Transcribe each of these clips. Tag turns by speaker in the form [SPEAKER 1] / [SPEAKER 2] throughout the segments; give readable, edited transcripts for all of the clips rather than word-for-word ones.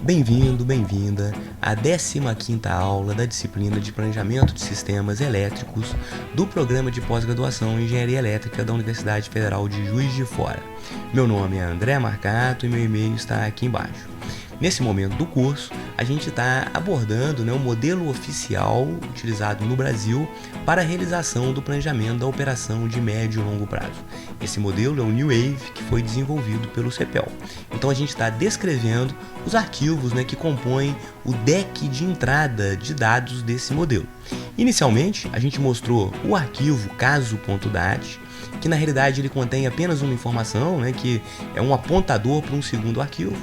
[SPEAKER 1] Bem-vindo, bem-vinda à 15ª aula da disciplina de Planejamento de Sistemas Elétricos do Programa de Pós-Graduação em Engenharia Elétrica da Universidade Federal de Juiz de Fora. Meu nome é André Marcato e meu e-mail está aqui embaixo. Nesse momento do curso, a gente está abordando o modelo oficial utilizado no Brasil para a realização do planejamento da operação de médio e longo prazo. Esse modelo é o New Wave, que foi desenvolvido pelo CEPEL. Então a gente está descrevendo os arquivos que compõem o deck de entrada de dados desse modelo. Inicialmente, a gente mostrou o arquivo caso.dat, que na realidade ele contém apenas uma informação, que é um apontador para um segundo arquivo,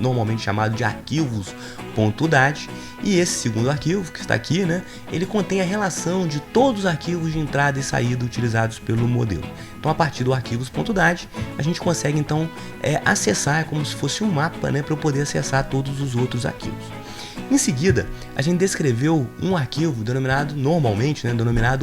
[SPEAKER 1] normalmente chamado de arquivos.dat, e esse segundo arquivo que está aqui, ele contém a relação de todos os arquivos de entrada e saída utilizados pelo modelo. Então, a partir do arquivos.dat, a gente consegue então acessar, como se fosse um mapa, para eu poder acessar todos os outros arquivos. Em seguida, a gente descreveu um arquivo denominado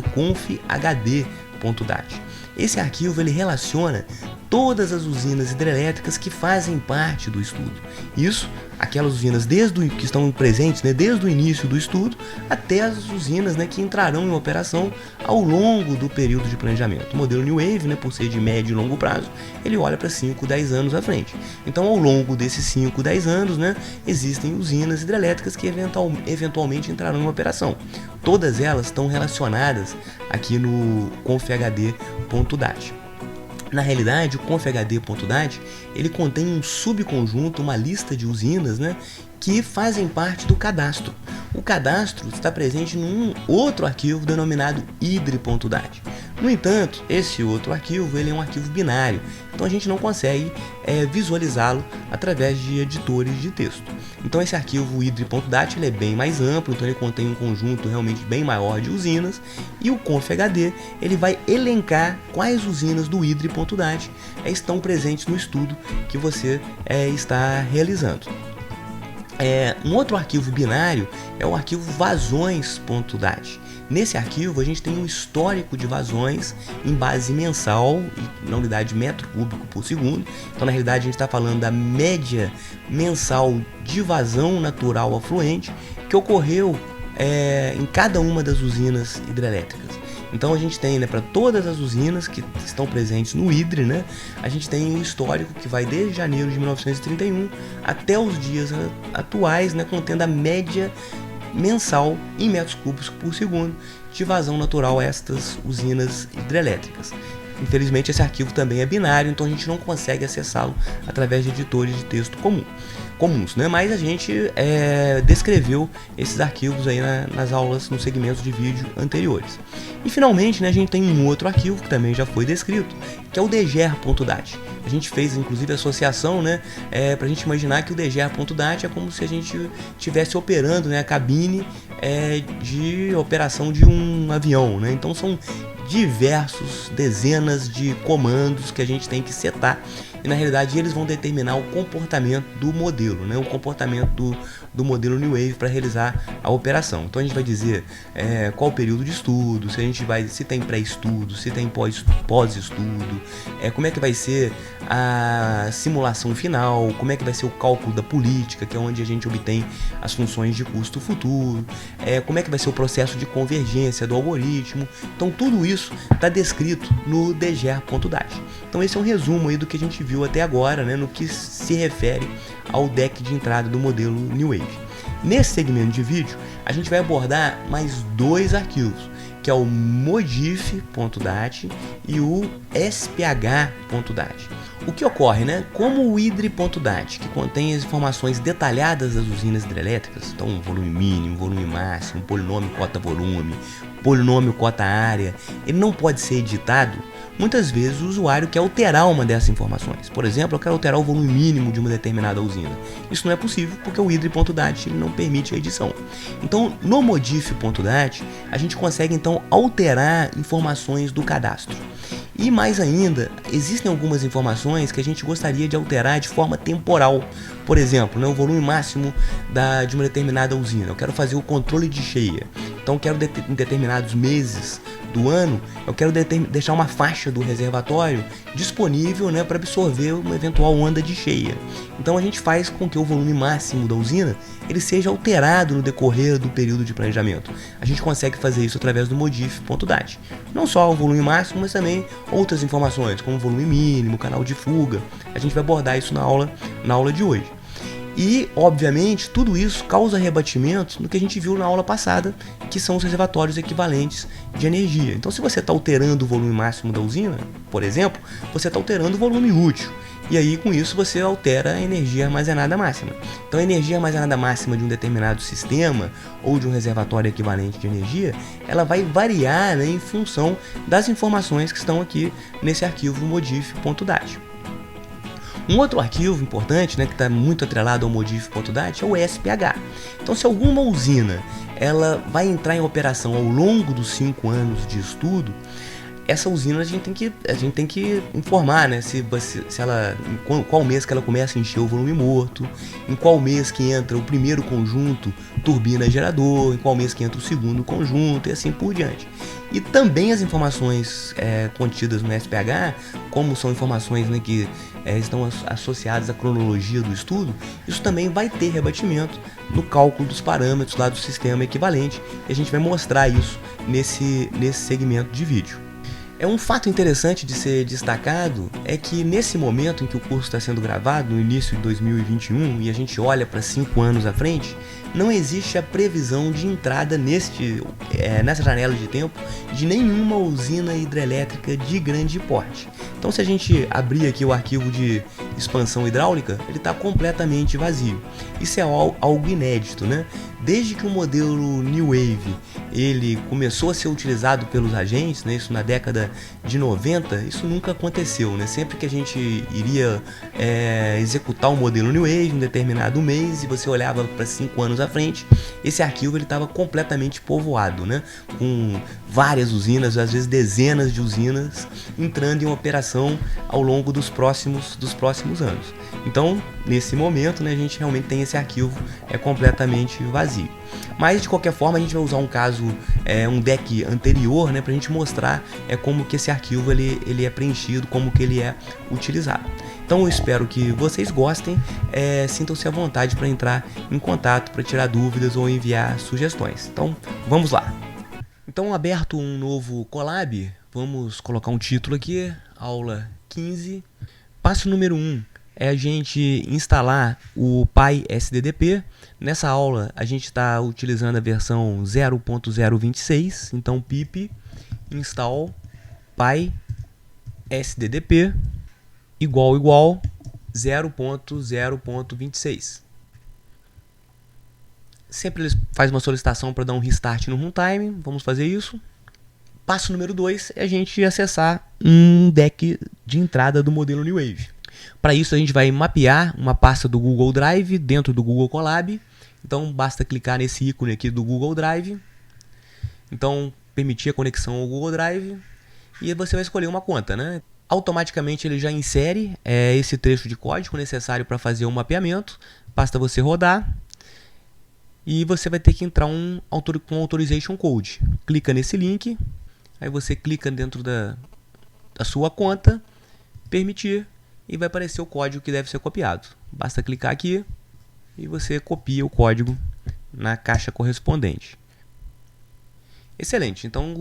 [SPEAKER 1] confhd.dat. Esse arquivo ele relaciona todas as usinas hidrelétricas que fazem parte do estudo. Isso, aquelas usinas que estão presentes desde o início do estudo até as usinas que entrarão em operação ao longo do período de planejamento. O modelo New Wave, por ser de médio e longo prazo, ele olha para 5, 10 anos à frente. Então, ao longo desses 5, 10 anos, existem usinas hidrelétricas que eventualmente entrarão em operação. Todas elas estão relacionadas aqui no confhd.dat. Na realidade, o confhd.dat ele contém um subconjunto, uma lista de usinas que fazem parte do cadastro. O cadastro está presente num outro arquivo denominado hidre.dat. No entanto, esse outro arquivo ele é um arquivo binário, então a gente não consegue visualizá-lo através de editores de texto. Então esse arquivo hidre.dat ele é bem mais amplo, então ele contém um conjunto realmente bem maior de usinas, e o confhd ele vai elencar quais usinas do hidre.dat estão presentes no estudo que você está realizando. Um outro arquivo binário é o arquivo vazões.dat. Nesse arquivo a gente tem um histórico de vazões em base mensal, na unidade de metro cúbico por segundo. Então na realidade a gente está falando da média mensal de vazão natural afluente que ocorreu em cada uma das usinas hidrelétricas. Então a gente tem para todas as usinas que estão presentes no Hidre, a gente tem um histórico que vai desde janeiro de 1931 até os dias atuais, contendo a média mensal em metros cúbicos por segundo de vazão natural a estas usinas hidrelétricas. Infelizmente esse arquivo também é binário, então a gente não consegue acessá-lo através de editores de texto comuns, mas a gente descreveu esses arquivos aí nas aulas, nos segmentos de vídeo anteriores. E finalmente a gente tem um outro arquivo que também já foi descrito, que é o dger.dat. A gente fez inclusive associação para a gente imaginar que o dger.dat é como se a gente estivesse operando a cabine de operação de um avião. Então são diversos, dezenas de comandos que a gente tem que setar, e na realidade eles vão determinar o comportamento do modelo, o comportamento do modelo New Wave para realizar a operação. Então a gente vai dizer qual o período de estudo, se tem pré-estudo, se tem pós-estudo, como é que vai ser a simulação final, como é que vai ser o cálculo da política, que é onde a gente obtém as funções de custo futuro, como é que vai ser o processo de convergência do algoritmo. Então tudo isso está descrito no dger.dat. Então esse é um resumo aí do que a gente viu até agora, no que se refere ao deck de entrada do modelo New Wave. Nesse segmento de vídeo, a gente vai abordar mais dois arquivos, que é o modif.dat e o sph.dat. O que ocorre, como o hidre.dat, que contém as informações detalhadas das usinas hidrelétricas, então volume mínimo, volume máximo, polinômio cota-volume, polinômio cota-área, ele não pode ser editado. Muitas vezes o usuário quer alterar uma dessas informações. Por exemplo, eu quero alterar o volume mínimo de uma determinada usina. Isso não é possível porque o hidre.dat não permite a edição. Então, no modif.dat, a gente consegue então alterar informações do cadastro. E mais ainda, existem algumas informações que a gente gostaria de alterar de forma temporal. Por exemplo, o volume máximo de uma determinada usina. Eu quero fazer o controle de cheia. Então eu quero em determinados meses do ano, eu quero deixar uma faixa do reservatório disponível, né, para absorver uma eventual onda de cheia. Então a gente faz com que o volume máximo da usina ele seja alterado no decorrer do período de planejamento. A gente consegue fazer isso através do modif.dat. Não só o volume máximo, mas também outras informações, como o volume mínimo, canal de fuga. A gente vai abordar isso na aula de hoje. E, obviamente, tudo isso causa rebatimento no que a gente viu na aula passada, que são os reservatórios equivalentes de energia. Então, se você está alterando o volume máximo da usina, por exemplo, você está alterando o volume útil. E aí, com isso, você altera a energia armazenada máxima. Então, a energia armazenada máxima de um determinado sistema ou de um reservatório equivalente de energia, ela vai variar, né, em função das informações que estão aqui nesse arquivo modif.dat. Um outro arquivo importante, né, que está muito atrelado ao modif.dat é o SPH. Então, se alguma usina ela vai entrar em operação ao longo dos 5 anos de estudo, essa usina a gente tem que informar, né, se ela, em qual mês que ela começa a encher o volume morto, em qual mês que entra o primeiro conjunto turbina-gerador, em qual mês que entra o segundo conjunto e assim por diante. E também as informações contidas no SPH, como são informações, né, que estão associadas à cronologia do estudo, isso também vai ter rebatimento no cálculo dos parâmetros lá do sistema equivalente, e a gente vai mostrar isso nesse segmento de vídeo. Um fato interessante de ser destacado é que nesse momento em que o curso está sendo gravado, no início de 2021, e a gente olha para 5 anos à frente, não existe a previsão de entrada nessa janela de tempo de nenhuma usina hidrelétrica de grande porte. Então, se a gente abrir aqui o arquivo de expansão hidráulica, ele está completamente vazio. Isso é algo inédito, né? Desde que o modelo New Wave ele começou a ser utilizado pelos agentes, né, isso na década de 90, isso nunca aconteceu, né? Sempre que a gente iria executar o modelo New Wave em um determinado mês e você olhava para 5 anos à frente, esse arquivo estava completamente povoado, né? Com várias usinas, às vezes dezenas de usinas entrando em operação ao longo dos próximos anos. Então, nesse momento, né, a gente realmente tem esse arquivo completamente vazio. Mas, de qualquer forma, a gente vai usar um caso, um deck anterior, né, para a gente mostrar como que esse arquivo ele é preenchido, como que ele é utilizado. Então, eu espero que vocês gostem, sintam-se à vontade para entrar em contato, para tirar dúvidas ou enviar sugestões. Então, vamos lá. Então, aberto um novo Colab, vamos colocar um título aqui, aula 15. Passo número 1 é a gente instalar o PySDDP. Nessa aula a gente está utilizando a versão 0.026, então pip install PySDDP igual 0.0.26. Sempre ele faz uma solicitação para dar um restart no runtime, vamos fazer isso. Passo número 2 é a gente acessar um deck de entrada do modelo New Wave. Para isso a gente vai mapear uma pasta do Google Drive dentro do Google Colab. Então basta clicar nesse ícone aqui do Google Drive. Então permitir a conexão ao Google Drive e você vai escolher uma conta, né? Automaticamente ele já insere esse trecho de código necessário para fazer o mapeamento. Basta você rodar e você vai ter que entrar com Authorization Code. Clica nesse link, aí você clica dentro da sua conta, permitir, e vai aparecer o código que deve ser copiado. Basta clicar aqui e você copia o código na caixa correspondente. Excelente, então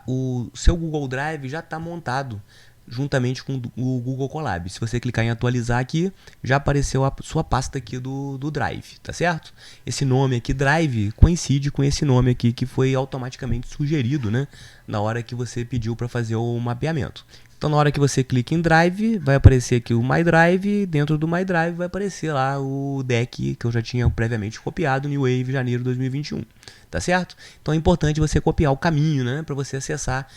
[SPEAKER 1] o seu Google Drive já está montado juntamente com o Google Colab. Se você clicar em atualizar aqui, já apareceu a sua pasta aqui do Drive, tá certo? Esse nome aqui, Drive, coincide com esse nome aqui que foi automaticamente sugerido, né, na hora que você pediu para fazer o mapeamento. Então, na hora que você clica em Drive, vai aparecer aqui o My Drive. Dentro do My Drive vai aparecer lá o deck que eu já tinha previamente copiado, New Wave, janeiro de 2021. Tá certo? Então, é importante você copiar o caminho, né, para você acessar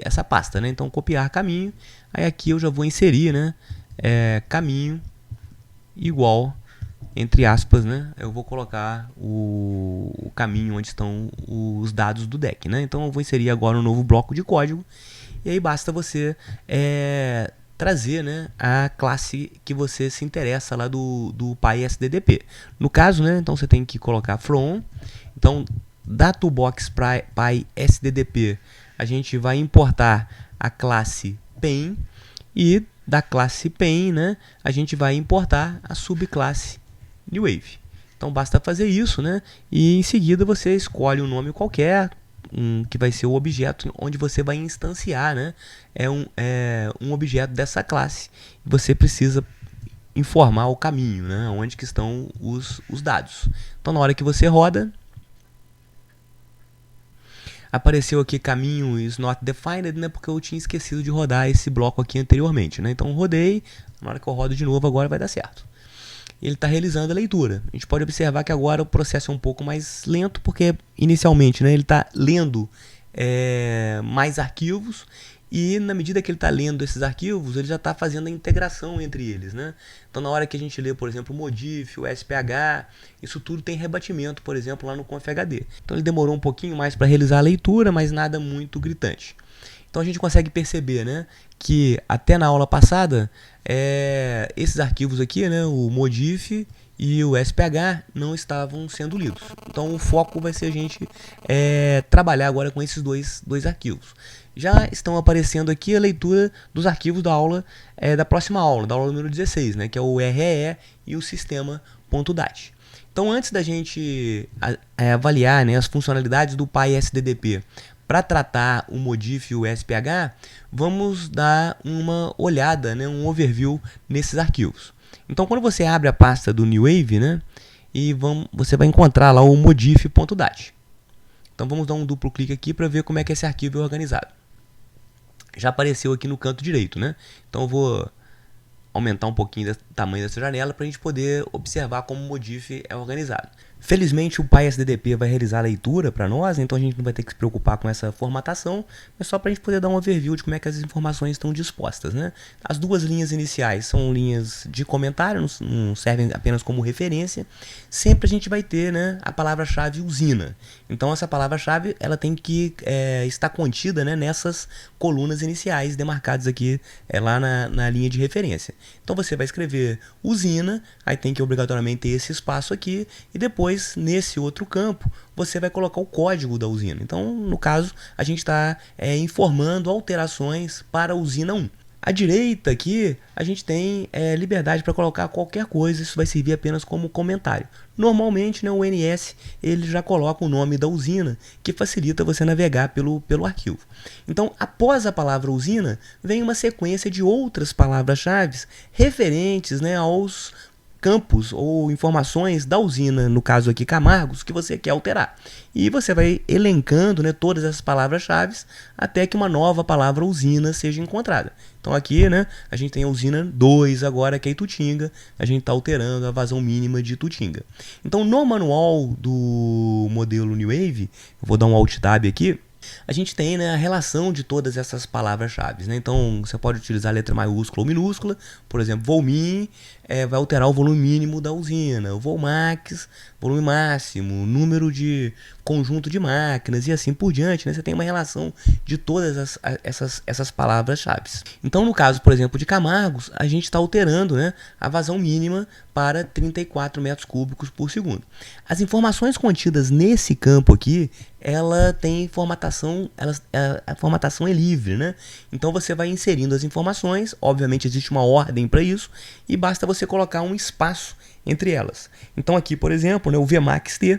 [SPEAKER 1] essa pasta, né? Então, copiar caminho. Aí aqui eu já vou inserir, né, caminho igual, entre aspas, né? Eu vou colocar o caminho onde estão os dados do deck, né? Então, eu vou inserir agora um novo bloco de código. E aí basta você trazer, né, a classe que você se interessa lá do PySDDP. No caso, né, então você tem que colocar from. Então da toolbox PySDDP, a gente vai importar a classe Pain, e da classe Pain, né, a gente vai importar a subclasse NewWave. Então basta fazer isso, né, e em seguida você escolhe um nome qualquer, que vai ser o objeto onde você vai instanciar, né, um objeto dessa classe. Você precisa informar o caminho, né, onde que estão os dados. Então na hora que você roda, apareceu aqui caminho is not defined, né, porque eu tinha esquecido de rodar esse bloco aqui anteriormente, né. Então rodei, na hora que eu rodo de novo agora vai dar certo. Ele está realizando a leitura. A gente pode observar que agora o processo é um pouco mais lento, porque inicialmente, né, ele está lendo mais arquivos, e na medida que ele está lendo esses arquivos, ele já está fazendo a integração entre eles, né? Então na hora que a gente lê, por exemplo, o modif, o SPH, isso tudo tem rebatimento, por exemplo, lá no confhd. Então ele demorou um pouquinho mais para realizar a leitura, mas nada muito gritante. Então a gente consegue perceber, né, que até na aula passada, esses arquivos aqui, né, o modif e o SPH, não estavam sendo lidos. Então o foco vai ser a gente trabalhar agora com esses dois arquivos. Já estão aparecendo aqui a leitura dos arquivos da aula, da próxima aula, da aula número 16, né, que é o REE e o sistema.dat. Então antes da gente avaliar, né, as funcionalidades do PySDDP para tratar o modif e o SPH, vamos dar uma olhada, né, um overview nesses arquivos. Então quando você abre a pasta do NewWave, né, você vai encontrar lá o modif.dat. Então vamos dar um duplo clique aqui para ver como é que esse arquivo é organizado. Já apareceu aqui no canto direito, né? Então eu vou aumentar um pouquinho o tamanho dessa janela para a gente poder observar como o modif é organizado. Felizmente o PySDDP vai realizar a leitura para nós, então a gente não vai ter que se preocupar com essa formatação, mas só para a gente poder dar um overview de como é que as informações estão dispostas, né? As duas linhas iniciais são linhas de comentário, não servem apenas como referência. Sempre a gente vai ter, né, a palavra-chave usina. Então essa palavra-chave ela tem que estar contida, né, nessas colunas iniciais demarcadas aqui lá na linha de referência. Então você vai escrever usina, aí tem que obrigatoriamente ter esse espaço aqui, e depois nesse outro campo você vai colocar o código da usina. Então no caso a gente está informando alterações para a usina 1. À direita aqui a gente tem liberdade para colocar qualquer coisa, isso vai servir apenas como comentário. Normalmente, né, o NS ele já coloca o nome da usina, que facilita você navegar pelo arquivo. Então, após a palavra usina, vem uma sequência de outras palavras-chave referentes, né, aos campos ou informações da usina, no caso aqui Camargos, que você quer alterar. E você vai elencando, né, todas essas palavras-chave até que uma nova palavra usina seja encontrada. Então aqui, né, a gente tem a usina 2 agora, que é Itutinga, a gente está alterando a vazão mínima de Itutinga. Então no manual do modelo NewWave, eu vou dar um Alt Tab aqui, a gente tem, né, a relação de todas essas palavras-chave, né? Então você pode utilizar a letra maiúscula ou minúscula, por exemplo, volmin vai alterar o volume mínimo da usina, o volmax, volume máximo, número de conjunto de máquinas e assim por diante, né? Você tem uma relação de todas essas palavras-chave. Então no caso, por exemplo, de Camargos, a gente está alterando, né, a vazão mínima para 34 metros cúbicos por segundo. As informações contidas nesse campo aqui, ela tem formatação, a formatação é livre, né? Então você vai inserindo as informações, obviamente existe uma ordem para isso, e basta você colocar um espaço entre elas. Então aqui, por exemplo, né, o VMAX-T,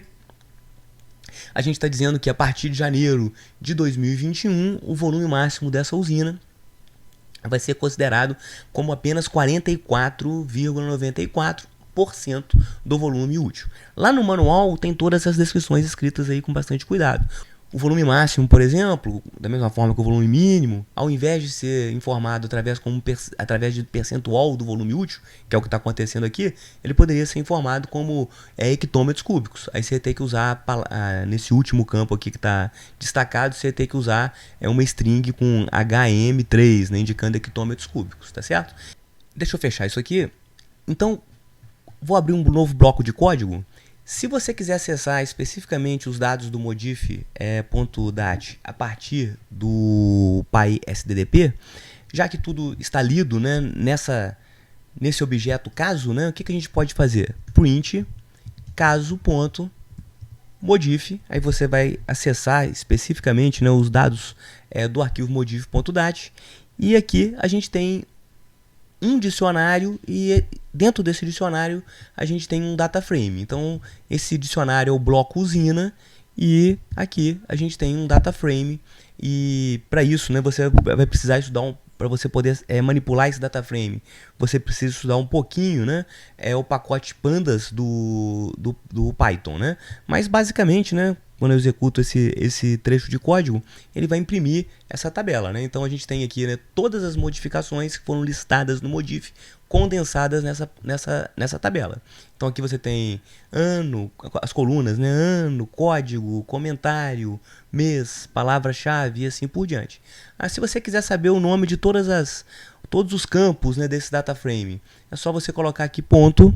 [SPEAKER 1] a gente está dizendo que a partir de janeiro de 2021, o volume máximo dessa usina vai ser considerado como apenas 44,94% do volume útil. Lá no manual tem todas essas descrições escritas aí com bastante cuidado. O volume máximo, por exemplo, da mesma forma que o volume mínimo, ao invés de ser informado através de percentual do volume útil, que é o que está acontecendo aqui, ele poderia ser informado como hectômetros cúbicos. Aí você tem que usar, nesse último campo aqui que está destacado, você tem que usar uma string com HM3, né, indicando hectômetros cúbicos, tá certo? Deixa eu fechar isso aqui. Então, vou abrir um novo bloco de código. Se você quiser acessar especificamente os dados do modif.dat a partir do PySDDP, já que tudo está lido, né, nesse objeto caso, né, o que a gente pode fazer? Print caso ponto modif, aí você vai acessar especificamente, né, os dados do arquivo modif.dat, e aqui a gente tem um dicionário e dentro desse dicionário a gente tem um data frame. Então esse dicionário é o bloco usina e aqui a gente tem um data frame, e para isso, né, você vai precisar estudar para você poder manipular esse data frame, você precisa estudar um pouquinho, né, o pacote pandas do Python, né? Mas basicamente, né, quando eu executo esse trecho de código, ele vai imprimir essa tabela, né? Então a gente tem aqui, né, todas as modificações que foram listadas no modif, condensadas nessa tabela. Então aqui você tem ano, as colunas, né? Ano, código, comentário, mês, palavra-chave e assim por diante. Se você quiser saber o nome de todos os campos, né, desse data frame, é só você colocar aqui ponto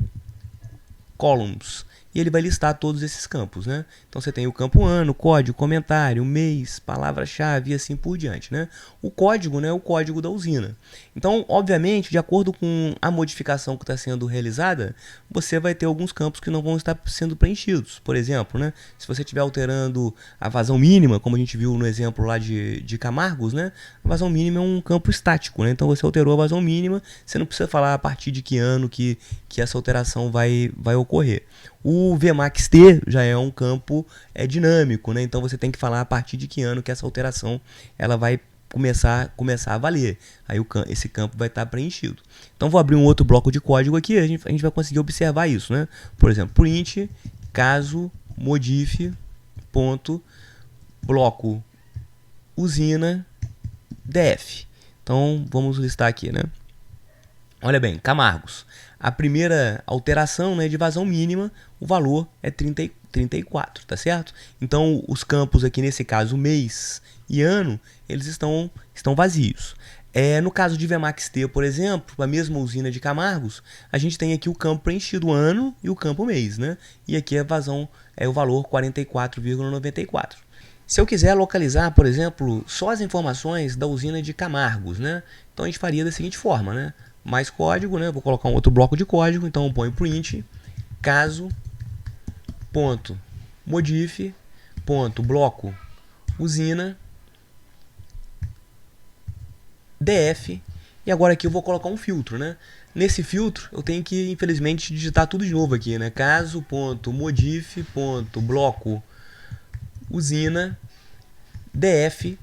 [SPEAKER 1] columns e ele vai listar todos esses campos, né? Então você tem o campo ano, código, comentário, mês, palavra-chave e assim por diante, né? O código, né, é o código da usina. Então, obviamente, de acordo com a modificação que está sendo realizada, você vai ter alguns campos que não vão estar sendo preenchidos. Por exemplo, né, se você estiver alterando a vazão mínima, como a gente viu no exemplo lá de Camargos, né, a vazão mínima é um campo estático, né? Então você alterou a vazão mínima, você não precisa falar a partir de que ano que essa alteração vai ocorrer. O Vmax-T já é um campo dinâmico, né? Então você tem que falar a partir de que ano que essa alteração ela vai começar a valer. Aí esse campo vai estar preenchido. Então vou abrir um outro bloco de código aqui, a gente vai conseguir observar isso, né? Por exemplo, print caso modif ponto bloco usina df. Então vamos listar aqui, né? Olha bem, Camargos. A primeira alteração, né, de vazão mínima, o valor é 34, tá certo? Então os campos aqui, nesse caso, mês e ano, eles estão vazios. No caso de Vmax-T, por exemplo, a mesma usina de Camargos, a gente tem aqui o campo preenchido ano e o campo mês, né? E aqui a vazão é o valor 44,94. Se eu quiser localizar, por exemplo, só as informações da usina de Camargos, né? Então a gente faria da seguinte forma, né? Mais código, né? Vou colocar um outro bloco de código, então eu ponho print caso ponto modif ponto bloco usina df, e agora aqui eu vou colocar um filtro, né? Nesse filtro eu tenho que, infelizmente, digitar tudo de novo aqui, né? Caso ponto modif ponto bloco usina df.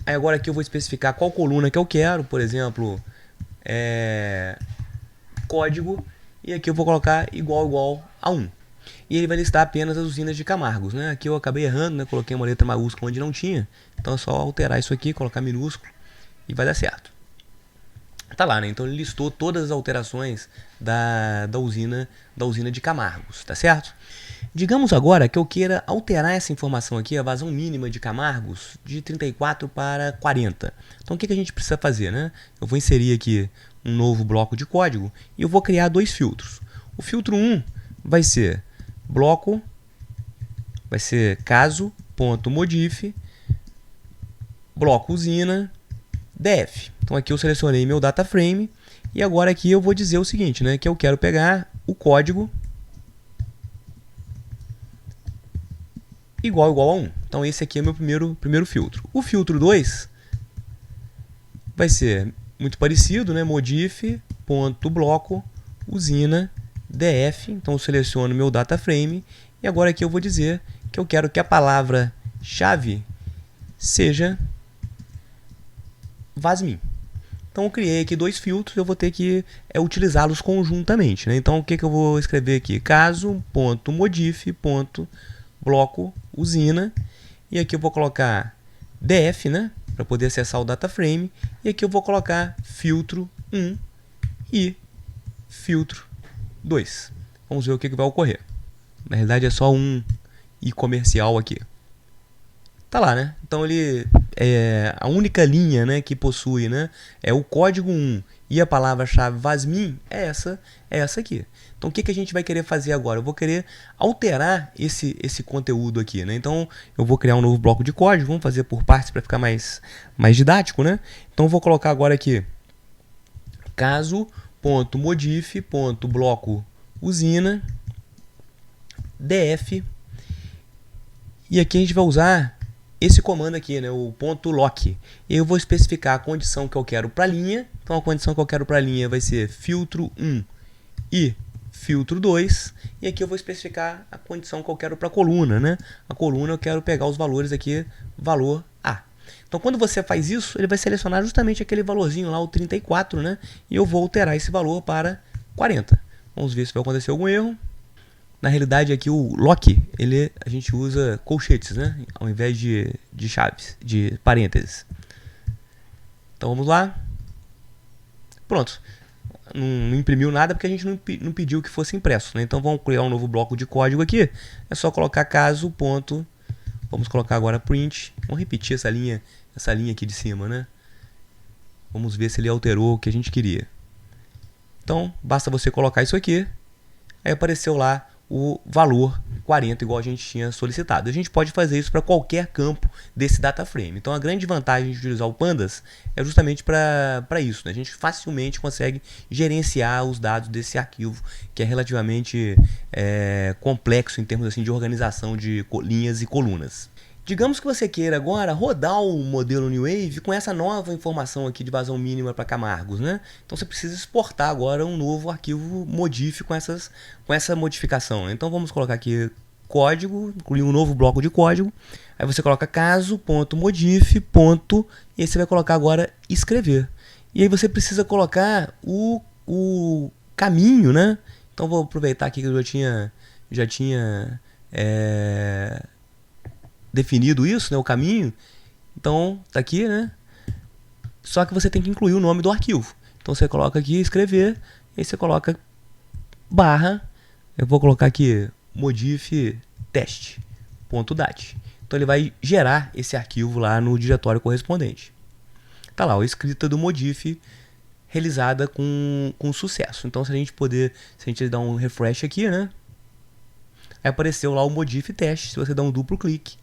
[SPEAKER 1] Aí agora aqui eu vou especificar qual coluna que eu quero, por exemplo, código, e aqui eu vou colocar igual a 1. E ele vai listar apenas as usinas de Camargos, né? Aqui eu acabei errando, né? Coloquei uma letra maiúscula onde não tinha, então é só alterar isso aqui, colocar minúsculo e vai dar certo. Tá lá, né? Então ele listou todas as alterações da usina de Camargos, tá certo? Digamos agora que eu queira alterar essa informação aqui, a vazão mínima de Camargos, de 34 para 40. Então o que a gente precisa fazer, né? Eu vou inserir aqui um novo bloco de código e eu vou criar dois filtros. O filtro 1 vai ser bloco, vai ser caso.modif, bloco usina, def. Então aqui eu selecionei meu data frame e agora aqui eu vou dizer o seguinte, né? Que eu quero pegar o código igual a 1. Então esse aqui é meu primeiro filtro. O filtro 2 vai ser muito parecido, né? Modif.bloco usina df. Então eu seleciono meu data frame e agora aqui eu vou dizer que eu quero que a palavra-chave seja vasmin. Então eu criei aqui dois filtros, eu vou ter que utilizá-los conjuntamente, né? Então o que eu vou escrever aqui? Caso.modif.bloco usina, e aqui eu vou colocar df, né, para poder acessar o data frame, e aqui eu vou colocar filtro 1 e filtro 2. Vamos ver o que vai ocorrer. Na realidade é só um i comercial aqui. Tá lá, né? Então ele a única linha, né, que possui, né, é o código 1 e a palavra-chave vasmin é essa aqui. Então o que a gente vai querer fazer agora? Eu vou querer alterar esse conteúdo aqui, né? Então eu vou criar um novo bloco de código, vamos fazer por partes para ficar mais didático, né? Então eu vou colocar agora aqui caso.modif.bloco usina df, E aqui a gente vai usar esse comando aqui, né, o .lock. Eu vou especificar a condição que eu quero para a linha. Então a condição que eu quero para a linha vai ser filtro 1 e filtro 2. E aqui eu vou especificar a condição que eu quero para a coluna, né? A coluna eu quero pegar os valores aqui, valor A. Então quando você faz isso, ele vai selecionar justamente aquele valorzinho lá, o 34, né? E eu vou alterar esse valor para 40. Vamos ver se vai acontecer algum erro. Na realidade aqui o lock, a gente usa colchetes, né? Ao invés de chaves, de parênteses. Então vamos lá. Pronto. Não imprimiu nada porque a gente não pediu que fosse impresso, né? Então vamos criar um novo bloco de código aqui. É só colocar caso, ponto. Vamos colocar agora print. Vamos repetir essa linha aqui de cima, né? Vamos ver se ele alterou o que a gente queria. Então basta você colocar isso aqui. Aí apareceu lá o valor 40, igual a gente tinha solicitado. A gente pode fazer isso para qualquer campo desse data frame. Então a grande vantagem de utilizar o Pandas é justamente para isso, né? A gente facilmente consegue gerenciar os dados desse arquivo, que é relativamente complexo em termos assim, de organização de linhas e colunas. Digamos que você queira agora rodar o modelo New Wave com essa nova informação aqui de vazão mínima para Camargos, né? Então você precisa exportar agora um novo arquivo modif com essa modificação. Então vamos colocar aqui código, incluir um novo bloco de código. Aí você coloca caso.modif. E aí você vai colocar agora escrever. E aí você precisa colocar o caminho, né? Então vou aproveitar aqui que eu já tinha definido isso, né, o caminho. Então tá aqui, né? Só que você tem que incluir o nome do arquivo. Então você coloca aqui escrever, e aí você coloca barra, eu vou colocar aqui modif test.dat. Então ele vai gerar esse arquivo lá no diretório correspondente. Tá lá, a escrita do modif realizada com sucesso. Então se a gente dar um refresh aqui, né? Aí apareceu lá o modif teste. Se você dar um duplo clique,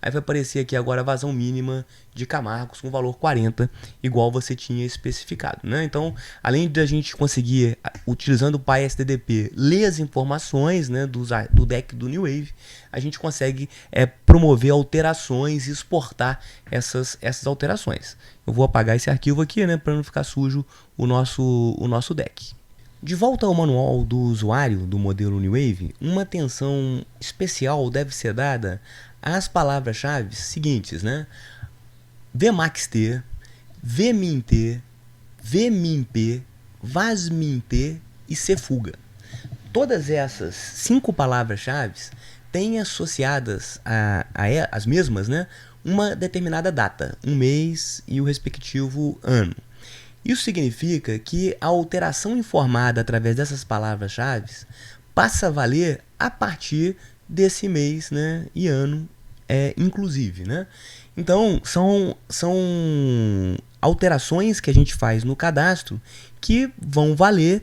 [SPEAKER 1] aí vai aparecer aqui agora a vazão mínima de Camargos com valor 40, igual você tinha especificado, né? Então, além de a gente conseguir, utilizando o PySDDP, ler as informações, né, do deck do New Wave, a gente consegue promover alterações e exportar essas alterações. Eu vou apagar esse arquivo aqui, né, para não ficar sujo o nosso deck. De volta ao manual do usuário do modelo New Wave, uma atenção especial deve ser dada às palavras-chave seguintes, né? vmaxt, vmint, vmimp, vasmint e cfuga. Todas essas 5 palavras-chave têm associadas as mesmas, né, uma determinada data, um mês e o respectivo ano. Isso significa que a alteração informada através dessas palavras-chave passa a valer a partir desse mês, né, e ano, inclusive, né? Então, são alterações que a gente faz no cadastro que vão valer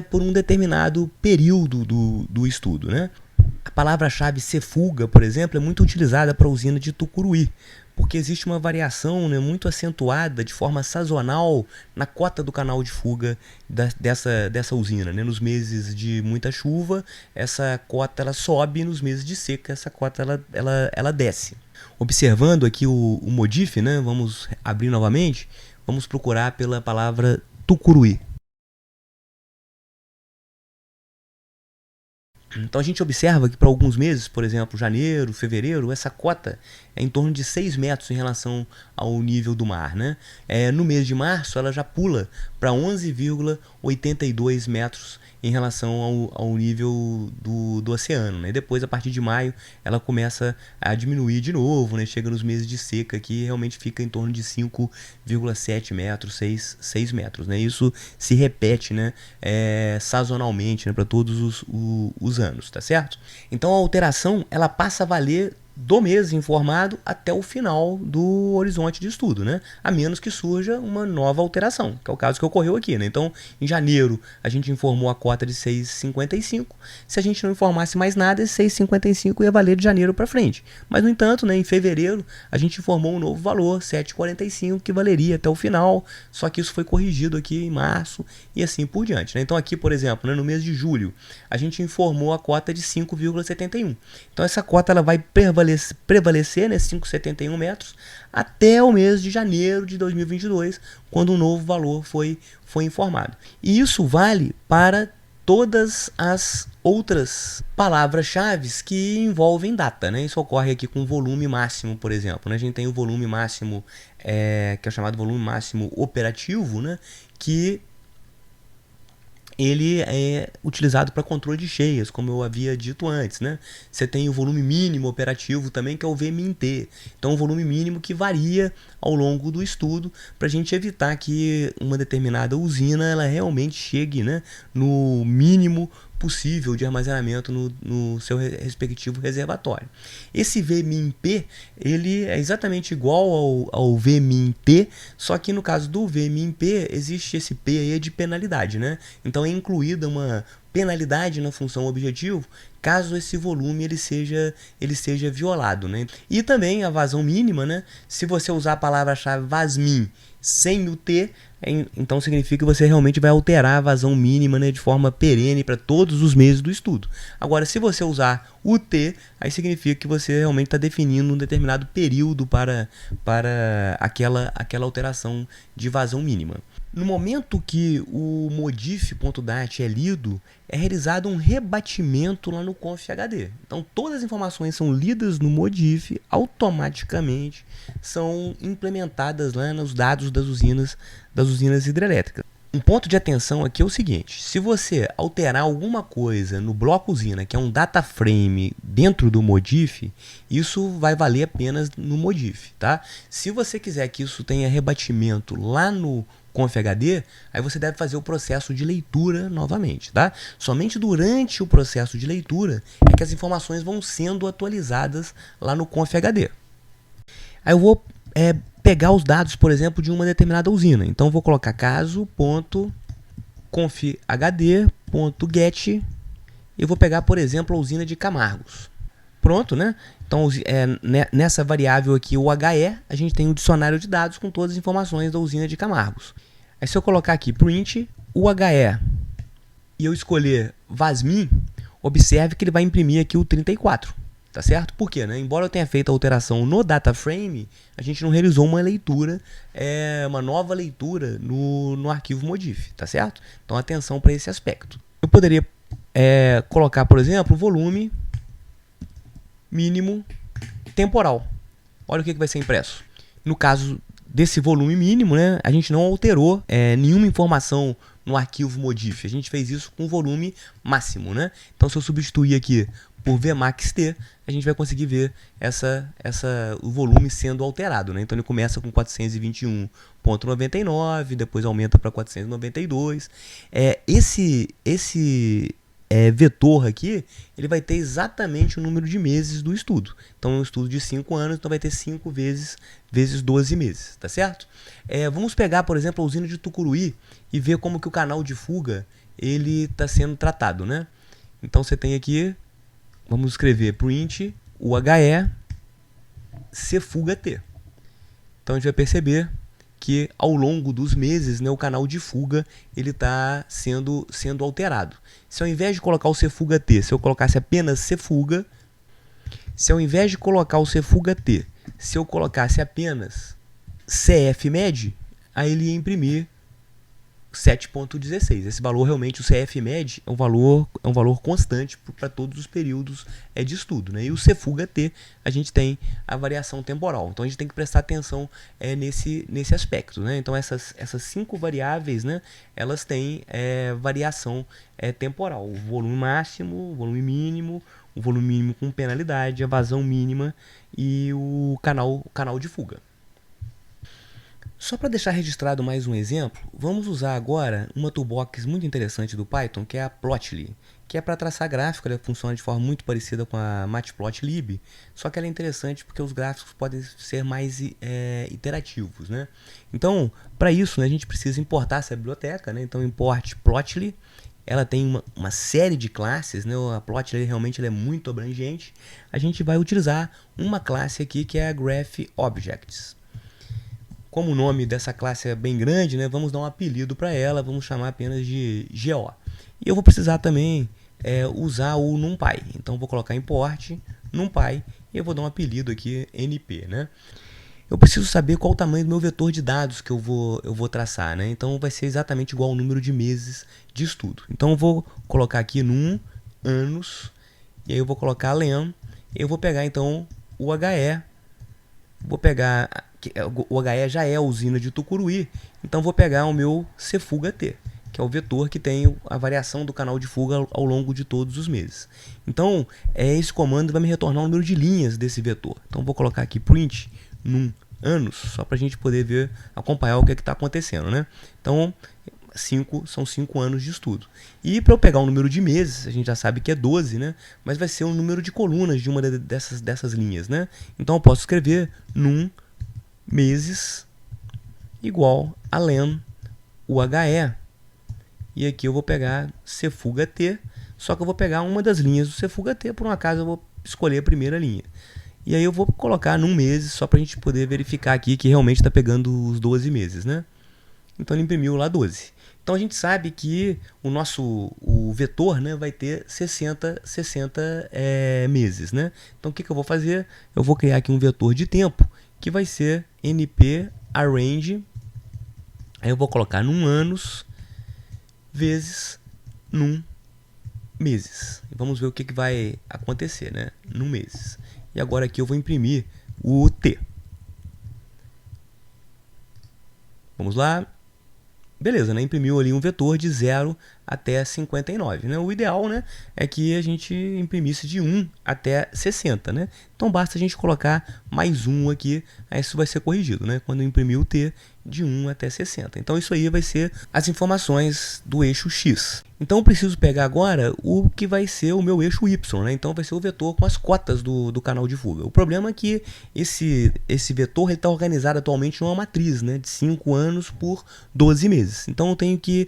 [SPEAKER 1] por um determinado período do estudo, né? A palavra-chave cfuga, por exemplo, é muito utilizada para a usina de Tucuruí, porque existe uma variação, né, muito acentuada de forma sazonal na cota do canal de fuga dessa usina, né? Nos meses de muita chuva, essa cota ela sobe, nos meses de seca, essa cota ela desce. Observando aqui o modif, né, vamos abrir novamente, vamos procurar pela palavra Tucuruí. Então a gente observa que para alguns meses, por exemplo, janeiro, fevereiro, essa cota é em torno de 6 metros em relação ao nível do mar, né? No mês de março ela já pula para 11,82 metros em relação ao nível do oceano, né? Depois, a partir de maio, ela começa a diminuir de novo, né? Chega nos meses de seca que realmente fica em torno de 5,7 metros, 6 metros, né? Isso se repete, né, sazonalmente, né, para todos os anos, tá certo? Então a alteração ela passa a valer do mês informado até o final do horizonte de estudo, né? A menos que surja uma nova alteração, que é o caso que ocorreu aqui, né? Então, em janeiro, a gente informou a cota de 6,55. Se a gente não informasse mais nada, esse 6,55 ia valer de janeiro para frente. Mas, no entanto, né, em fevereiro, a gente informou um novo valor, 7,45, que valeria até o final, só que isso foi corrigido aqui em março e assim por diante, né? Então, aqui, por exemplo, né, no mês de julho, a gente informou a cota de 5,71. Então, essa cota ela vai prevalecer prevalecer, né, 5,71 metros, até o mês de janeiro de 2022, quando um novo valor foi informado. E isso vale para todas as outras palavras-chave que envolvem data, né? Isso ocorre aqui com o volume máximo, por exemplo, né? A gente tem o volume máximo, que é chamado volume máximo operativo, né? Que ele é utilizado para controle de cheias, como eu havia dito antes, né? Você tem o volume mínimo operativo também, que é o VMIN-T. Então, o volume mínimo que varia ao longo do estudo, para a gente evitar que uma determinada usina ela realmente chegue, né, no mínimo possível de armazenamento no seu respectivo reservatório. Esse VMIN-P ele é exatamente igual ao VMIN-T, só que no caso do VMIN-P existe esse P aí de penalidade, né? Então é incluída uma penalidade na função objetivo caso esse volume ele seja violado, né? E também a vazão mínima, né? Se você usar a palavra-chave VASMIN sem o T, então significa que você realmente vai alterar a vazão mínima, né, de forma perene para todos os meses do estudo. Agora, se você usar o T, aí significa que você realmente está definindo um determinado período para aquela alteração de vazão mínima. No momento que o modif.dat é lido, é realizado um rebatimento lá no conf.hd. Então, todas as informações são lidas no modif, automaticamente são implementadas lá nos dados das usinas hidrelétricas. Um ponto de atenção aqui é o seguinte: se você alterar alguma coisa no bloco usina, que é um data frame dentro do modif, isso vai valer apenas no modif, tá? Se você quiser que isso tenha rebatimento lá no conf.hd, aí você deve fazer o processo de leitura novamente, tá? Somente durante o processo de leitura é que as informações vão sendo atualizadas lá no conf.hd. Aí eu vou pegar os dados, por exemplo, de uma determinada usina. Então eu vou colocar caso.conf.hd.get e vou pegar, por exemplo, a usina de Camargos. Pronto, né? Então, nessa variável aqui, o HE, a gente tem um dicionário de dados com todas as informações da usina de Camargos. Aí, se eu colocar aqui print UHE e eu escolher VASMIN, observe que ele vai imprimir aqui o 34. Tá certo? Por quê, né? Embora eu tenha feito a alteração no data frame, a gente não realizou uma leitura, uma nova leitura no arquivo modif, tá certo? Então, atenção para esse aspecto. Eu poderia colocar, por exemplo, o volume mínimo temporal. Olha o que vai ser impresso. No caso desse volume mínimo, né, a gente não alterou nenhuma informação no arquivo modif. A gente fez isso com o volume máximo, né? Então, se eu substituir aqui por Vmax-T, a gente vai conseguir ver o volume sendo alterado, né? Então ele começa com 421,99, depois aumenta para 492. Esse vetor aqui, ele vai ter exatamente o número de meses do estudo. Então é um estudo de 5 anos, então vai ter 5 vezes 12 meses, tá certo? Vamos pegar, por exemplo, a usina de Tucuruí e ver como que o canal de fuga ele está sendo tratado, né? Então você tem aqui, vamos escrever print UHE cfuga-t. Então a gente vai perceber que ao longo dos meses, né, o canal de fuga ele está sendo alterado. Se ao invés de colocar o cfuga-t, se eu colocasse apenas cfuga, se ao invés de colocar o cfuga-t, se eu colocasse apenas cfmed, aí ele ia imprimir 7,16. Esse valor realmente, o CFMed, é um valor constante para todos os períodos de estudo, né? E o cfuga-t, a gente tem a variação temporal. Então a gente tem que prestar atenção nesse aspecto, né? Então essas 5 variáveis, né, elas têm variação temporal. O volume máximo, o volume mínimo com penalidade, a vazão mínima e o canal de fuga. Só para deixar registrado mais um exemplo, vamos usar agora uma toolbox muito interessante do Python, que é a Plotly, que é para traçar gráfico. Ela funciona de forma muito parecida com a Matplotlib, só que ela é interessante porque os gráficos podem ser mais iterativos, né? Então, para isso, né, a gente precisa importar essa biblioteca, né? Então, import Plotly. Ela tem uma série de classes, né? A Plotly realmente é muito abrangente. A gente vai utilizar uma classe aqui que é a GraphObjects. Como o nome dessa classe é bem grande, né, vamos dar um apelido para ela, vamos chamar apenas de GO. E eu vou precisar também usar o NumPy. Então vou colocar import NumPy e eu vou dar um apelido aqui, NP, né? Eu preciso saber qual o tamanho do meu vetor de dados que eu vou traçar, né? Então vai ser exatamente igual ao número de meses de estudo. Então eu vou colocar aqui num anos, e aí eu vou colocar len, e eu vou pegar então o HE, vou pegar, o HE já é a usina de Tucuruí, então vou pegar o meu cfuga-t, que é o vetor que tem a variação do canal de fuga ao longo de todos os meses. Então, esse comando vai me retornar o número de linhas desse vetor. Então, vou colocar aqui print num anos, só para a gente poder ver, acompanhar o que está acontecendo, né? Então, são 5 anos de estudo. E para eu pegar o número de meses, a gente já sabe que é 12, né? Mas vai ser o número de colunas de uma dessas linhas, né? Então, eu posso escrever num meses igual a len UHE. E aqui eu vou pegar cfuga-t, só que eu vou pegar uma das linhas do cfuga-t, por um acaso eu vou escolher a primeira linha. E aí eu vou colocar num mês, só para a gente poder verificar aqui que realmente está pegando os 12 meses, né? Então ele imprimiu lá 12. Então a gente sabe que o vetor, né, vai ter 60 meses, né? Então o que eu vou fazer? Eu vou criar aqui um vetor de tempo, que vai ser np arrange, aí eu vou colocar num anos vezes num meses. E vamos ver o que vai acontecer, né? Num meses. E agora aqui eu vou imprimir o T. Vamos lá. Beleza, né? Imprimiu ali um vetor de 0 até 59, né? O ideal, né, é que a gente imprimisse de 1 até 60, né? Então basta a gente colocar mais 1 aqui, aí isso vai ser corrigido, né? Quando eu imprimir o T de 1 até 60. Então isso aí vai ser as informações do eixo X. Então eu preciso pegar agora o que vai ser o meu eixo Y, né? Então vai ser o vetor com as cotas do canal de fuga. O problema é que esse vetor está organizado atualmente numa matriz, né, de 5 anos por 12 meses. Então eu tenho que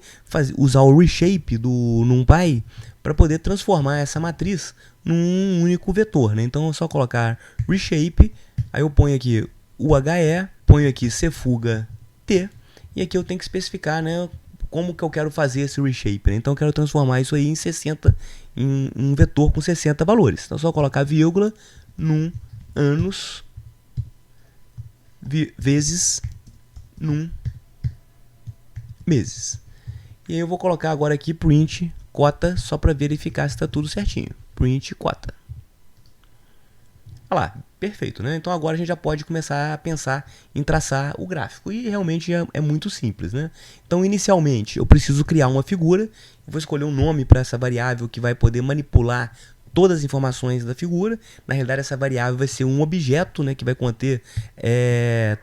[SPEAKER 1] usar o reshape do NumPy para poder transformar essa matriz num único vetor, né? Então é só colocar reshape, aí eu ponho aqui o HE, ponho aqui cfuga-t, e aqui eu tenho que especificar, né, como que eu quero fazer esse reshape, né? Então eu quero transformar isso aí em um vetor com 60 valores. Então é só colocar vírgula num anos vezes num meses. E aí eu vou colocar agora aqui print cota, só para verificar se está tudo certinho. Print cota. Olha lá, perfeito, né? Então agora a gente já pode começar a pensar em traçar o gráfico. E realmente é muito simples, né? Então inicialmente eu preciso criar uma figura. Vou escolher um nome para essa variável que vai poder manipular todas as informações da figura. Na realidade essa variável vai ser um objeto, né, que vai conter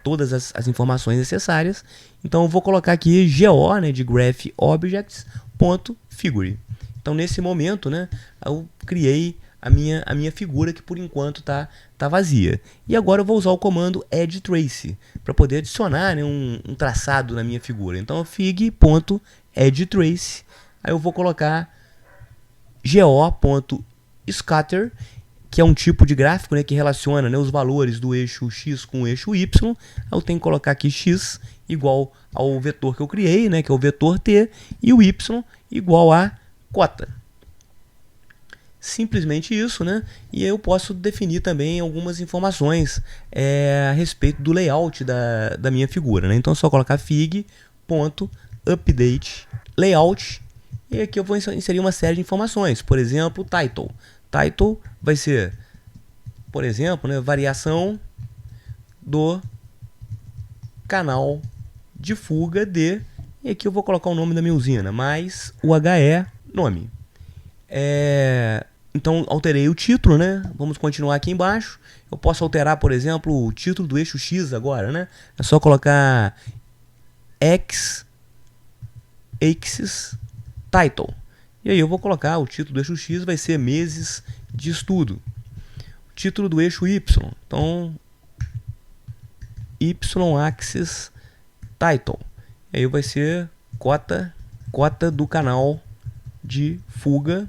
[SPEAKER 1] todas as informações necessárias. Então eu vou colocar aqui GO, né, de Graph Objects, .figure. Então nesse momento, né, eu criei a minha figura, que por enquanto tá vazia. E agora eu vou usar o comando add trace para poder adicionar, né, um traçado na minha figura. Então fig.add trace, aí eu vou colocar go.scatter, que é um tipo de gráfico, né, que relaciona, né, os valores do eixo X com o eixo Y. Eu tenho que colocar aqui X igual ao vetor que eu criei, né, que é o vetor T, e o Y igual a cota. Simplesmente isso, né? E eu posso definir também algumas informações a respeito do layout da minha figura, né? Então é só colocar fig.update layout, e aqui eu vou inserir uma série de informações. Por exemplo, title. Title vai ser, por exemplo, né, variação do canal de fuga de, e aqui eu vou colocar o nome da minha usina, mais o HE nome. Então alterei o título, né? Vamos continuar aqui embaixo. Eu posso alterar, por exemplo, o título do eixo X agora, né? É só colocar axis title. E aí eu vou colocar o título do eixo X, vai ser meses de estudo. O título do eixo Y, então y-axis title. E aí vai ser cota do canal de fuga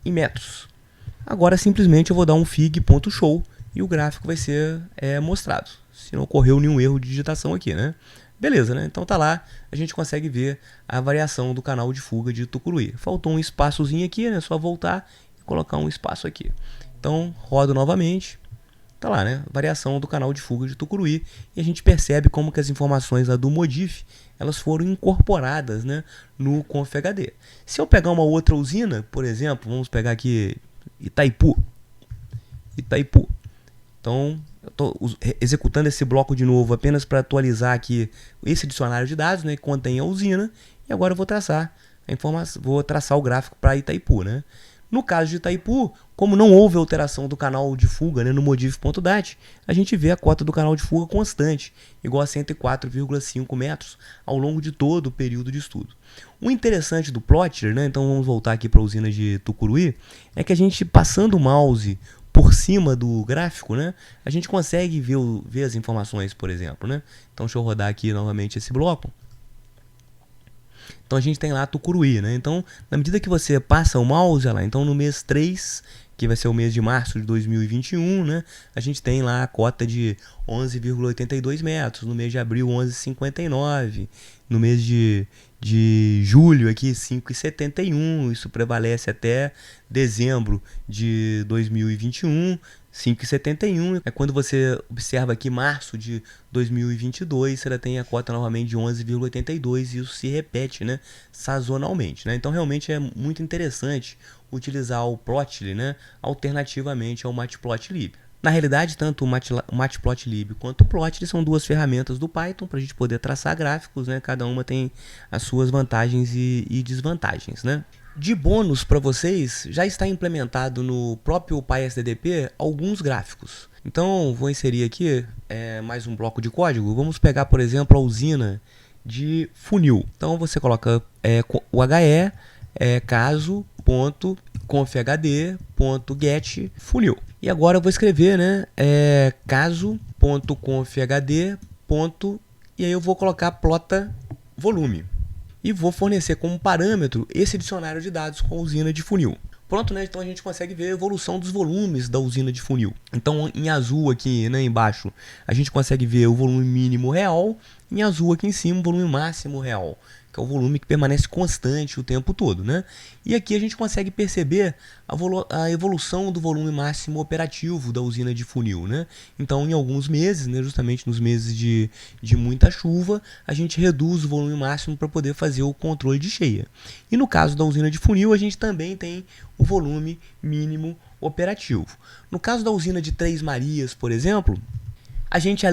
[SPEAKER 1] em metros. Agora simplesmente eu vou dar um fig.show e o gráfico vai ser mostrado, se não ocorreu nenhum erro de digitação aqui, né? Beleza, né? Então tá lá, a gente consegue ver a variação do canal de fuga de Tucuruí. Faltou um espaçozinho aqui, né? Só voltar e colocar um espaço aqui. Então rodo novamente, tá lá, né? Variação do canal de fuga de Tucuruí. E a gente percebe como que as informações lá do Modif, elas foram incorporadas, né, no ConfHD. Se eu pegar uma outra usina, por exemplo, vamos pegar aqui Itaipu. Então, eu estou executando esse bloco de novo apenas para atualizar aqui esse dicionário de dados, né, que contém a usina. E agora eu vou traçar a informação, vou traçar o gráfico para Itaipu, né? No caso de Itaipu, como não houve alteração do canal de fuga, né, no modif.dat, a gente vê a cota do canal de fuga constante, igual a 104,5 metros, ao longo de todo o período de estudo. O interessante do plotter, né, então vamos voltar aqui para a usina de Tucuruí, é que a gente, passando o mouse por cima do gráfico, né, a gente consegue ver as informações, por exemplo, né? Então deixa eu rodar aqui novamente esse bloco. Então a gente tem lá Tucuruí, né? Então, na medida que você passa o mouse lá, então no mês 3, que vai ser o mês de março de 2021, né? A gente tem lá a cota de 11,82 metros, no mês de abril 11,59, no mês de julho aqui 5,71, isso prevalece até dezembro de 2021, 5,71. É quando você observa aqui março de 2022, você tem a cota novamente de 11,82 e isso se repete, né, sazonalmente, né? Então realmente é muito interessante utilizar o Plotly, né, alternativamente ao Matplotlib. Na realidade, tanto o Matplotlib quanto o Plotly são duas ferramentas do Python para a gente poder traçar gráficos, né? Cada uma tem as suas vantagens e desvantagens, né? De bônus para vocês, já está implementado no próprio PySDDP alguns gráficos. Então, vou inserir aqui mais um bloco de código. Vamos pegar, por exemplo, a usina de funil. Então, você coloca o HE caso.confhd.get funil. E agora eu vou escrever, né, caso.confhd. E aí eu vou colocar plota volume. E vou fornecer como parâmetro esse dicionário de dados com a usina de funil. Pronto, né? Então a gente consegue ver a evolução dos volumes da usina de funil. Então em azul aqui, né, embaixo, a gente consegue ver o volume mínimo real. Em azul aqui em cima, o volume máximo real, que é o volume que permanece constante o tempo todo, né? E aqui a gente consegue perceber a evolução do volume máximo operativo da usina de funil, né? Então, em alguns meses, né, justamente nos meses de muita chuva, a gente reduz o volume máximo para poder fazer o controle de cheia. E no caso da usina de funil, a gente também tem o volume mínimo operativo. No caso da usina de Três Marias, por exemplo, a gente